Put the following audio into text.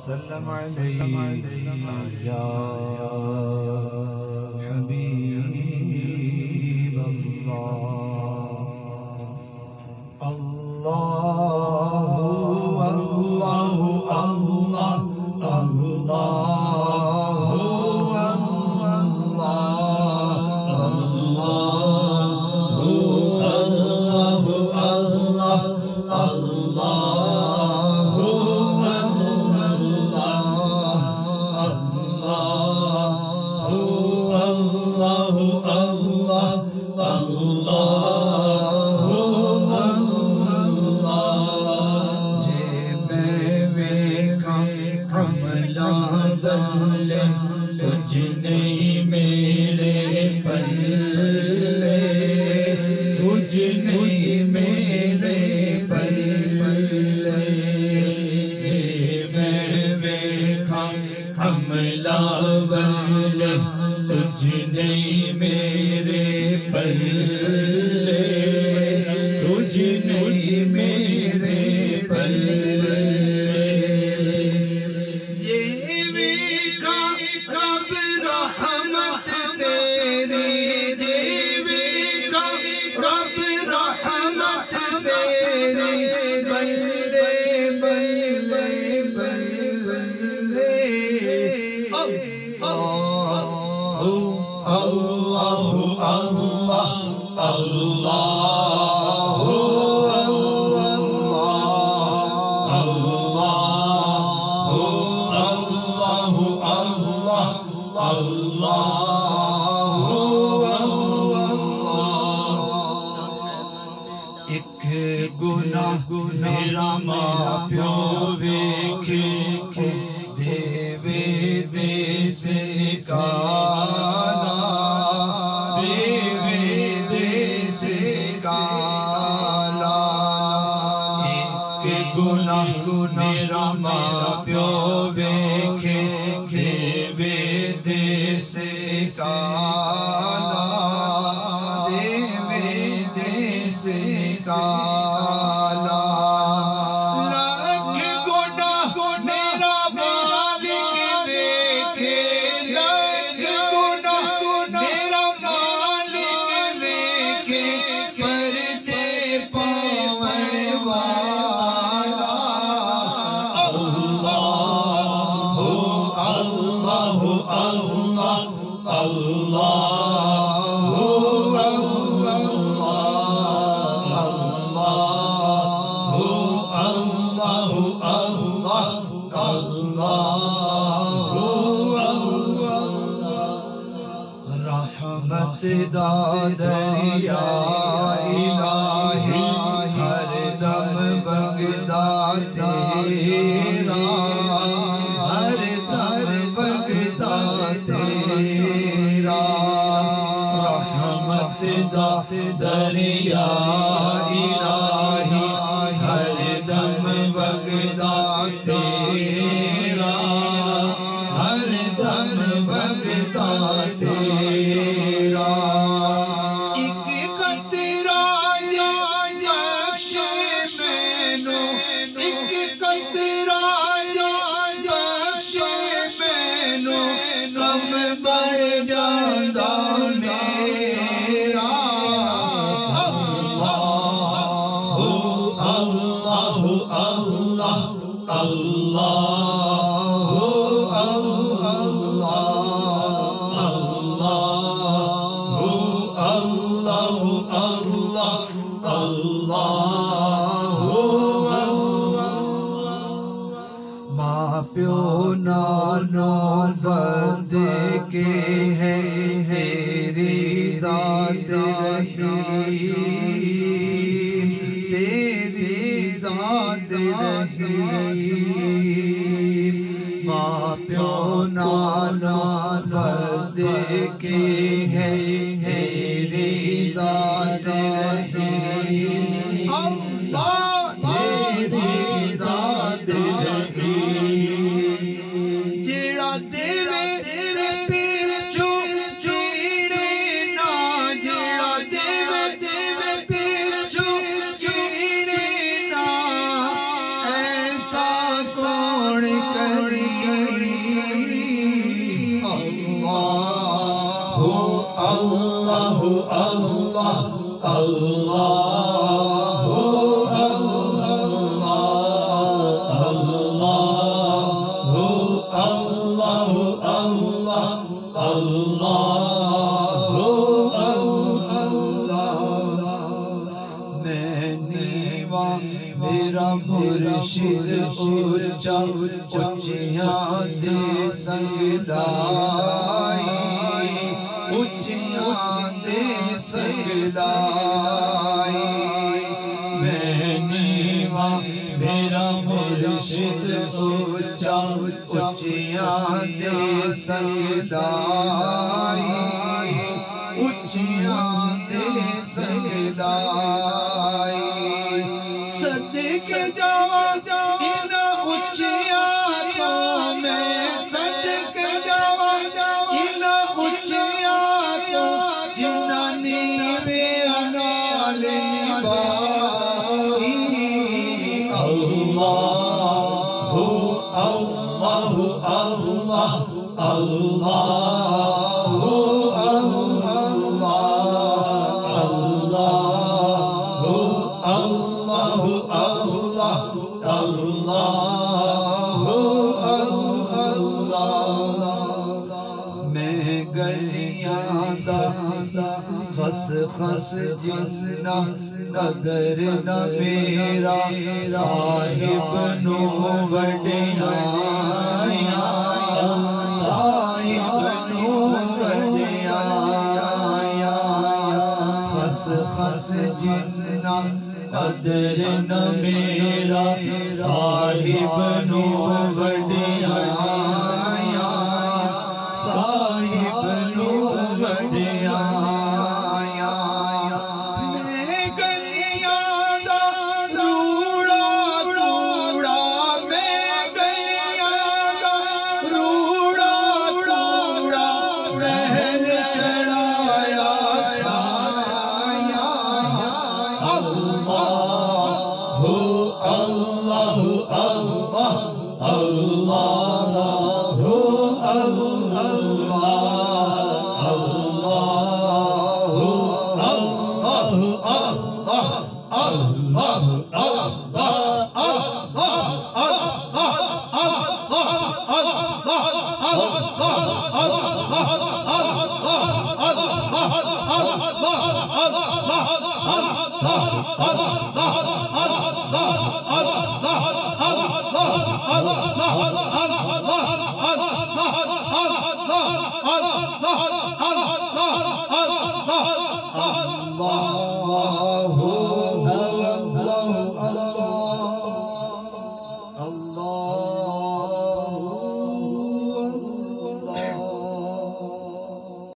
وسلم عليك يا حبيب الله. الله الله الله دریا الہی ہر دم بغدہ تیرا، ہر دم بغدہ تیرا. رحمت دا دریا الہی ہر دم بغدہ تیرا، ہر دم بغدہ تیرا. پیو نانو ود کے ہے تیری ذات رحیم، تیری ذات رحیم. ماں پیو نانو ود کے ہے تیری ذات رحیم، تیری ذات رحیم. جیڑا تیرے پیچھو چیڑے نا، جیڑا تیرے پیچھو چیڑے نا، ایسا کون کرے میرا مرشد اونچا اونچیاں سے سجدائی اونچیاں دے سجدائی میں نیواں میرا مرشد اونچا اونچیاں دے سجدائی اونچیاں دے سجدائی صدقے جاواں ان اونچیاں تو میں صدقے جاواں ان اونچیاں تو جنہاں نیویاں نال نبھائی اللہ اللہ اللہ میں گلیاں دا خس خس جسنا قدر نہ میرا صاحب نو وڈیاں صاحب نو وڈیاں خس خس جسنا قدر نہ میرا صاحب نو وڈیاں صاحب نو وڈیاں میں گلیاں دا روڑا روڑا میں گلیاں دا روڑا روڑا محل چڑھایا سایہ اللہ اللہ اللہ